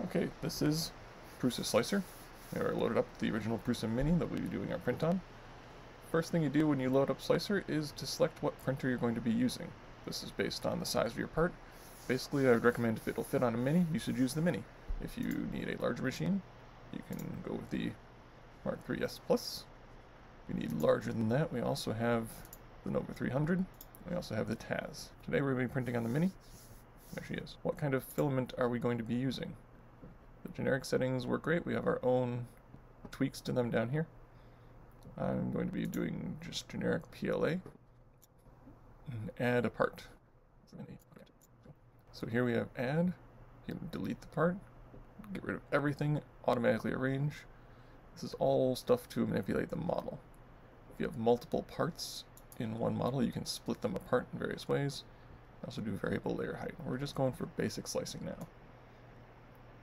Okay, this is Prusa Slicer. We are loaded up the original Prusa Mini that we'll be doing our print on. First thing you do when you load up Slicer is to select what printer you're going to be using. This is based on the size of your part. Basically, I would recommend if it'll fit on a Mini, you should use the Mini. If you need a larger machine, you can go with the Mark III S Plus. If you need larger than that, we also have the Nova 300. We also have the Taz. Today we're going to be printing on the Mini. There she is. What kind of filament are we going to be using? The generic settings work great. We have our own tweaks to them down here. I'm going to be doing just generic PLA and add a part. So here we have add. You can delete the part, get rid of everything, automatically arrange. This is all stuff to manipulate the model. If you have multiple parts in one model, you can split them apart in various ways. Also do variable layer height. We're just going for basic slicing now.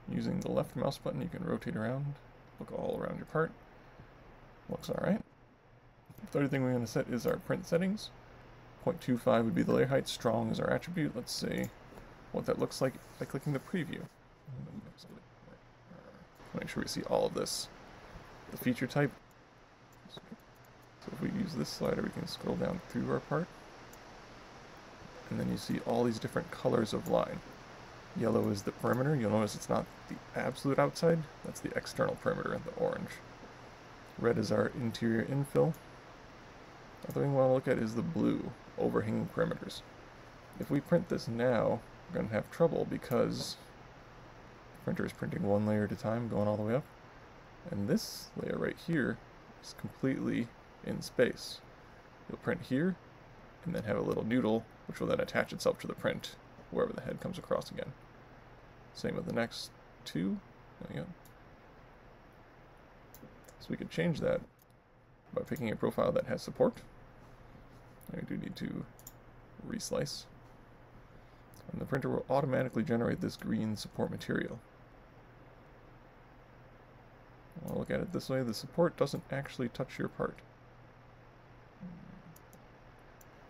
Using the left mouse button, you can rotate around, look all around your part. Looks alright. The third thing we're going to set is our print settings. 0.25 would be the layer height, strong is our attribute. Let's see what that looks like by clicking the preview. Make sure we see all of this. The feature type. So if we use this slider, we can scroll down through our part. And then you see all these different colors of line. Yellow is the perimeter. You'll notice it's not the absolute outside. That's the external perimeter, the orange. Red is our interior infill. Other thing we want to look at is the blue, overhanging perimeters. If we print this now, we're going to have trouble because the printer is printing one layer at a time, going all the way up. And this layer right here is completely in space. You'll print here, and then have a little noodle, which will then attach itself to the print wherever the head comes across again. Same with the next two. There we go. So we could change that by picking a profile that has support. We do need to reslice. And the printer will automatically generate this green support material. I'll look at it this way, the support doesn't actually touch your part.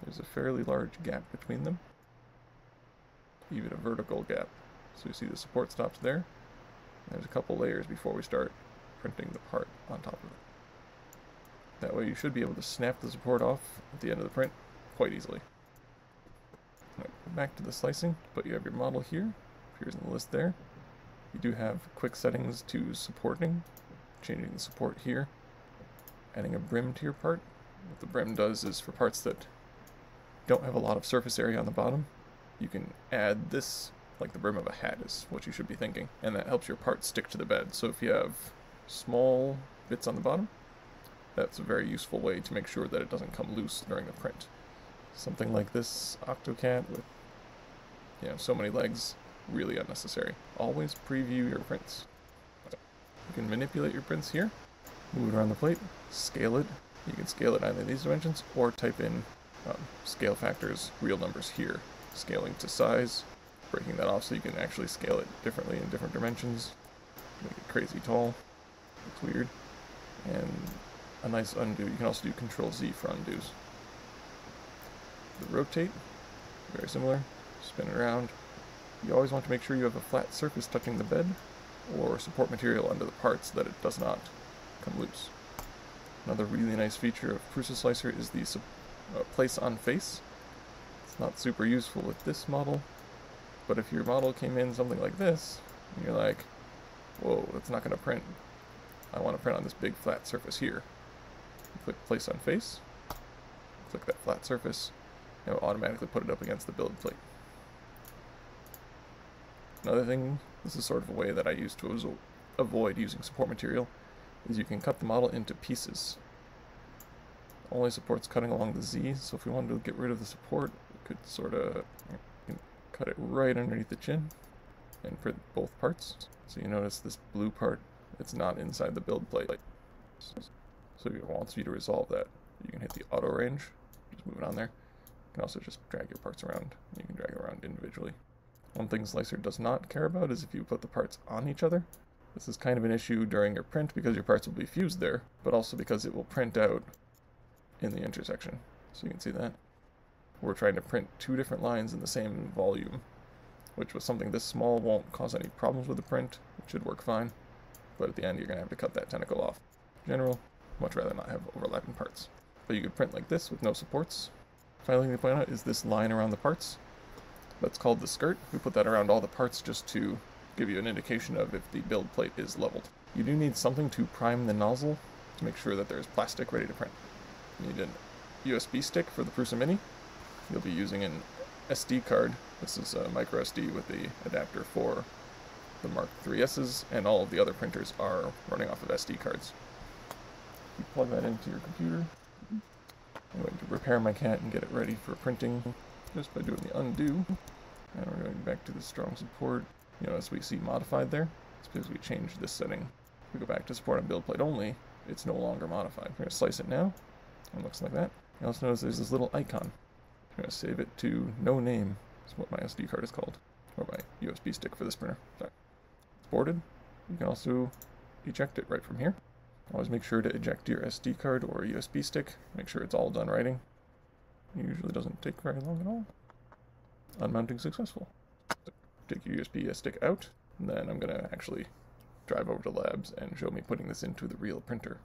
There's a fairly large gap between them. Even a vertical gap. So you see the support stops there. There's a couple layers before we start printing the part on top of it. That way you should be able to snap the support off at the end of the print quite easily. Right, back to the slicing, but you have your model here, appears in the list there. You do have quick settings to supporting, changing the support here, adding a brim to your part. What the brim does is for parts that don't have a lot of surface area on the bottom, you can add this, like the brim of a hat is what you should be thinking, and that helps your part stick to the bed. So if you have small bits on the bottom, that's a very useful way to make sure that it doesn't come loose during the print. Something like this Octocat with, so many legs, really unnecessary. Always preview your prints. You can manipulate your prints here, move it around the plate, scale it. You can scale it either in these dimensions or type in scale factors, real numbers here. Scaling to size, breaking that off so you can actually scale it differently in different dimensions. Make it crazy tall. Looks weird. And a nice undo. You can also do Control-Z for undos. The rotate, very similar. Spin it around. You always want to make sure you have a flat surface touching the bed or support material under the part so that it does not come loose. Another really nice feature of Prusa Slicer is the place on face. It's not super useful with this model, but if your model came in something like this, and you're like, whoa, that's not going to print. I want to print on this big flat surface here. You click place on face, click that flat surface, and it will automatically put it up against the build plate. Another thing, this is sort of a way that I use to avoid using support material, is you can cut the model into pieces. Only supports cutting along the Z, so if we wanted to get rid of the support, we could sort of cut it right underneath the chin and print both parts. So you notice this blue part, it's not inside the build plate. So if it wants you to resolve that, you can hit the auto range, just move it on there. You can also just drag your parts around. You can drag it around individually. One thing Slicer does not care about is if you put the parts on each other. This is kind of an issue during your print because your parts will be fused there, but also because it will print out in the intersection. So you can see that. We're trying to print two different lines in the same volume. which with something this small won't cause any problems with the print. It should work fine, but at the end you're going to have to cut that tentacle off. In general, much rather not have overlapping parts. But you could print like this with no supports. Final thing to point out is this line around the parts. That's called the skirt. We put that around all the parts just to give you an indication of if the build plate is leveled. You do need something to prime the nozzle to make sure that there's plastic ready to print. You need a USB stick for the Prusa Mini. You'll be using an SD card. This is a micro SD with the adapter for the Mark III's, and all of the other printers are running off of SD cards. You plug that into your computer. I'm going to repair my cat and get it ready for printing just by doing the undo. And we're going back to the strong support. You notice we see modified there. It's because we changed this setting. If we go back to support on build plate only, it's no longer modified. We're going to slice it now. It looks like that. You also notice there's this little icon. I'm going to save it to no name. That's what my SD card is called. Or my USB stick for this printer. Sorry. It's boarded. You can also eject it right from here. Always make sure to eject your SD card or USB stick. Make sure it's all done writing. It usually doesn't take very long at all. Unmounting successful. Take your USB stick out, and then I'm going to actually drive over to labs and show me putting this into the real printer.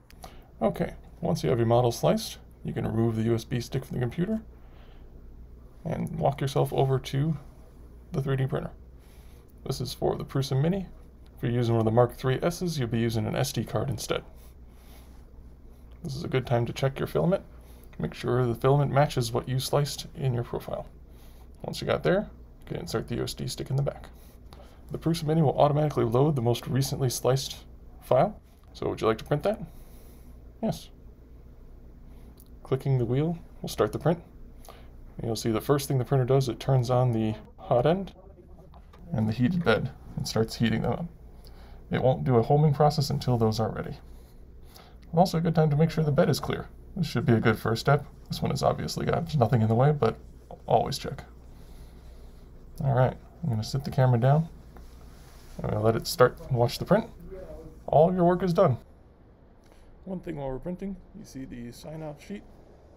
Okay, once you have your model sliced, you can remove the USB stick from the computer and walk yourself over to the 3D printer. This is for the Prusa Mini. If you're using one of the Mark III's, you'll be using an SD card instead. This is a good time to check your filament. Make sure the filament matches what you sliced in your profile. Once you got there, you can insert the USB stick in the back. The Prusa Mini will automatically load the most recently sliced file. So would you like to print that? Yes. Clicking the wheel will start the print. And you'll see the first thing the printer does, it turns on the hot end and the heated bed and starts heating them up. It won't do a homing process until those are ready. Also a good time to make sure the bed is clear. This should be a good first step. This one has obviously got nothing in the way, but always check. Alright, I'm going to sit the camera down. I'm going to let it start and watch the print. All of your work is done. One thing while we're printing, you see the sign-off sheet.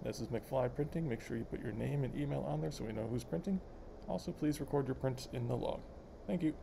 This is McFly Printing. Make sure you put your name and email on there so we know who's printing. Also, please record your prints in the log. Thank you.